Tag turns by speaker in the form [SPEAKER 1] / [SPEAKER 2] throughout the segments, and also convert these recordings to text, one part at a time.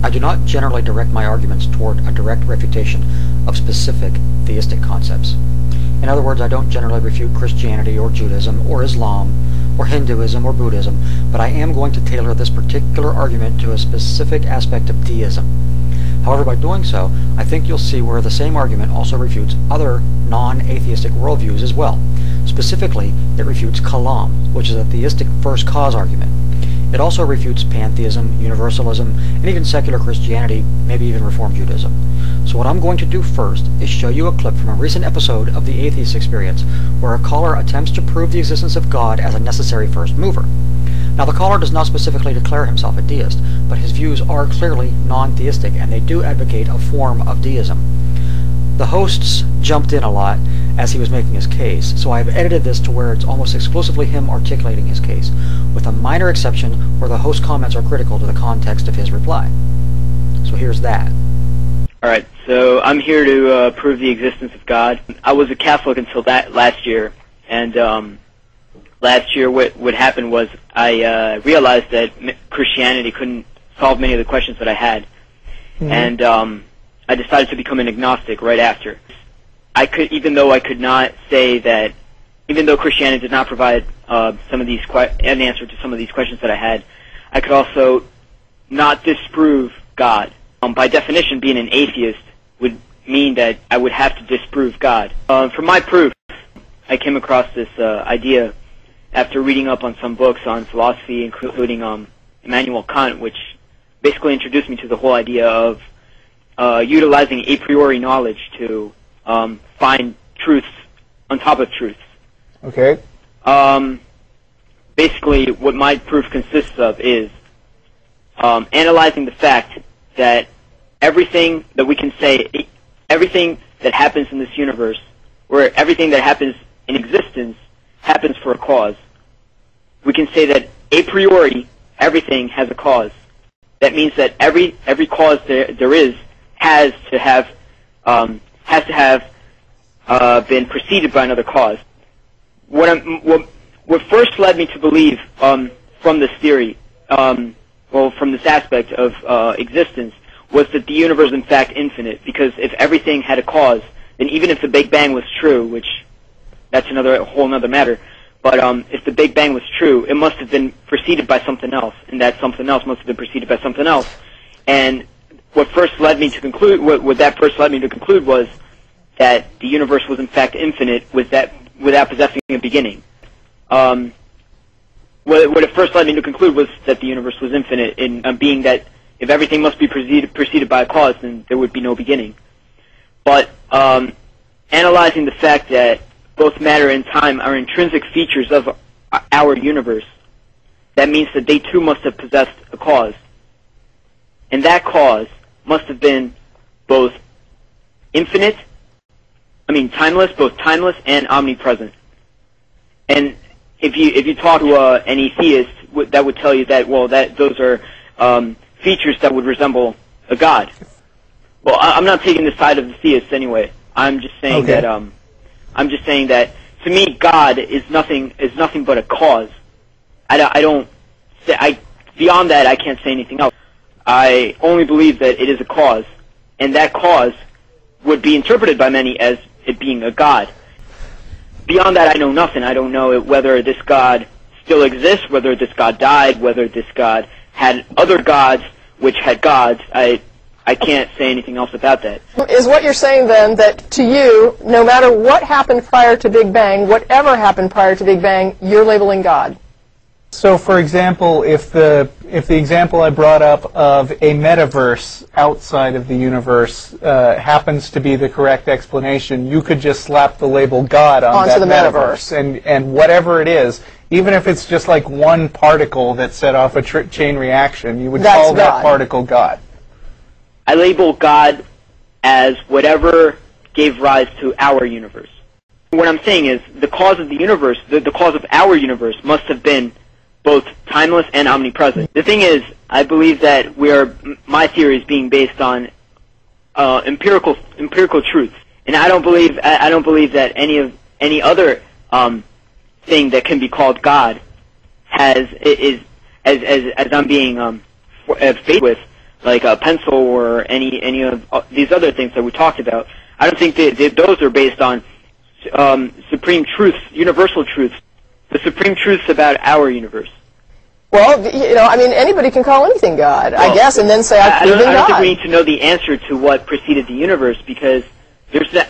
[SPEAKER 1] I do not generally direct my arguments toward a direct refutation of specific theistic concepts. In other words, I don't generally refute Christianity or Judaism or Islam or Hinduism or Buddhism, but I am going to tailor this particular argument to a specific aspect of deism. However, by doing so, I think you'll see where the same argument also refutes other non-atheistic worldviews as well. Specifically, it refutes Kalam, which is a theistic first cause argument. It also refutes pantheism, universalism, and even secular Christianity, maybe even Reformed Judaism. So what I'm going to do first is show you a clip from a recent episode of The Atheist Experience, where a caller attempts to prove the existence of God as a necessary first mover. Now, the caller does not specifically declare himself a deist, but his views are clearly non-theistic, and they do advocate a form of deism. The hosts jumped in a lot as he was making his case, so I have edited this to where it's almost exclusively him articulating his case, with a minor exception where the host comments are critical to the context of his reply. So here's that.
[SPEAKER 2] Alright, so I'm here to prove the existence of God. I was a Catholic until last year, and last year what happened was I realized that Christianity couldn't solve many of the questions that I had, and I decided to become an agnostic right after. Even though Christianity did not provide an answer to some of these questions that I had, I could also not disprove God. By definition, being an atheist would mean that I would have to disprove God. For my proof, I came across this idea after reading up on some books on philosophy, including Immanuel Kant, which basically introduced me to the whole idea of utilizing a priori knowledge to find truths on top of truths.
[SPEAKER 3] Okay.
[SPEAKER 2] Basically, what my proof consists of is analyzing the fact that everything that we can say, everything that happens in this universe, or everything that happens in existence, happens for a cause. We can say that a priori, everything has a cause. That means that every cause there is has to have been preceded by another cause. What first led me to believe from this theory, from this aspect of existence, was that the universe is in fact infinite. Because if everything had a cause, then even if the Big Bang was true, which that's a whole other matter, but if the Big Bang was true, it must have been preceded by something else, and that something else must have been preceded by something else. And what that first led me to conclude was that the universe was in fact infinite without possessing a beginning. What it first led me to conclude was that the universe was infinite, in being that if everything must be preceded by a cause, then there would be no beginning. But analyzing the fact that both matter and time are intrinsic features of our universe, that means that they too must have possessed a cause. And that cause must have been both timeless and omnipresent. And if you talk to an atheist, that would tell you that those are features that would resemble a god. Well, I'm not taking the side of the theists anyway. I'm just saying that to me, God is nothing but a cause. Beyond that, I can't say anything else. I only believe that it is a cause, and that cause would be interpreted by many as it being a god. Beyond that, I know nothing. I don't know whether this god still exists, whether this god died, whether this god had other gods which had gods. I can't say anything else about that.
[SPEAKER 4] Is what you're saying then that to you, no matter what happened prior to Big Bang, whatever happened prior to Big Bang, you're labeling God?
[SPEAKER 3] So, for example, if the example I brought up of a metaverse outside of the universe happens to be the correct explanation, you could just slap the label God onto that metaverse, and whatever it is, even if it's just like one particle that set off a chain reaction, you would call that particle God.
[SPEAKER 2] I label God as whatever gave rise to our universe. What I'm saying is the cause of the universe, the cause of our universe, must have been both timeless and omnipresent. The thing is, I believe that my theory is being based on empirical truths, and I don't believe that any other thing that can be called God as I'm being faced with, like a pencil or any of these other things that we talked about. I don't think that those are based on supreme truths, universal truths, the supreme truths about our universe.
[SPEAKER 4] Well, I mean, anybody can call anything God, I guess, and then say, I believe in God.
[SPEAKER 2] I don't think we need to know the answer to what preceded the universe, because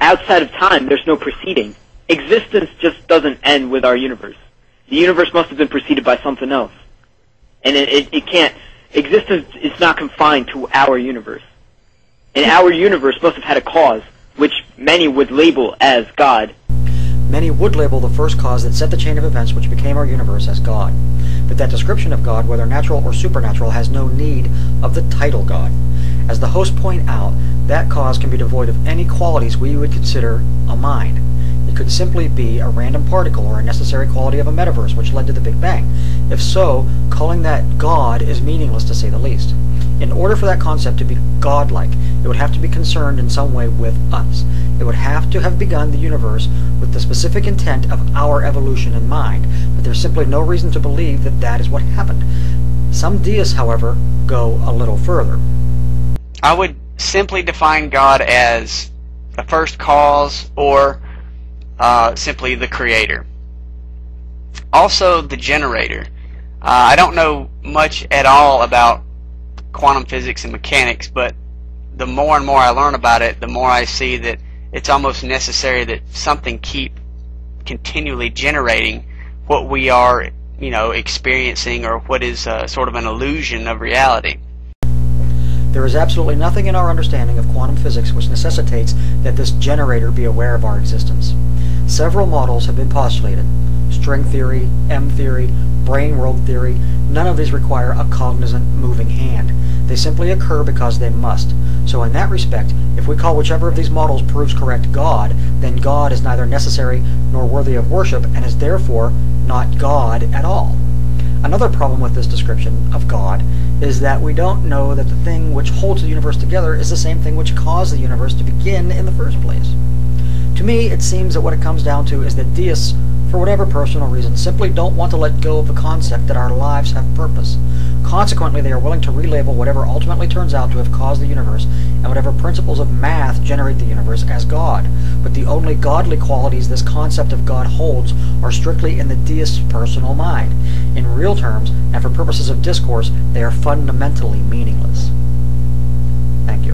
[SPEAKER 2] outside of time, there's no preceding. Existence just doesn't end with our universe. The universe must have been preceded by something else. And it can't. Existence is not confined to our universe. And our universe must have had a cause, which many would label as God.
[SPEAKER 1] Many would label the first cause that set the chain of events which became our universe as God. But that description of God, whether natural or supernatural, has no need of the title God. As the hosts point out, that cause can be devoid of any qualities we would consider a mind. It could simply be a random particle or a necessary quality of a metaverse which led to the Big Bang. If so, calling that God is meaningless to say the least. In order for that concept to be godlike, it would have to be concerned in some way with us. It would have to have begun the universe with the specific intent of our evolution in mind, but there's simply no reason to believe that that is what happened. Some deists, however, go a little further.
[SPEAKER 5] I would simply define God as the first cause, or simply the creator. Also the generator. I don't know much at all about quantum physics and mechanics, but the more and more I learn about it, the more I see that it's almost necessary that something keep continually generating what we are, experiencing, or what is sort of an illusion of reality.
[SPEAKER 1] There is absolutely nothing in our understanding of quantum physics which necessitates that this generator be aware of our existence. Several models have been postulated: string theory, M theory, brain world theory. None of these require a cognizant moving hand. They simply occur because they must. So in that respect, if we call whichever of these models proves correct God, then God is neither necessary nor worthy of worship, and is therefore not God at all. Another problem with this description of God is that we don't know that the thing which holds the universe together is the same thing which caused the universe to begin in the first place. To me, it seems that what it comes down to is that deists, for whatever personal reason, simply don't want to let go of the concept that our lives have purpose. Consequently, they are willing to relabel whatever ultimately turns out to have caused the universe and whatever principles of math generate the universe as God. But the only godly qualities this concept of God holds are strictly in the deist's personal mind. In real terms, and for purposes of discourse, they are fundamentally meaningless. Thank you.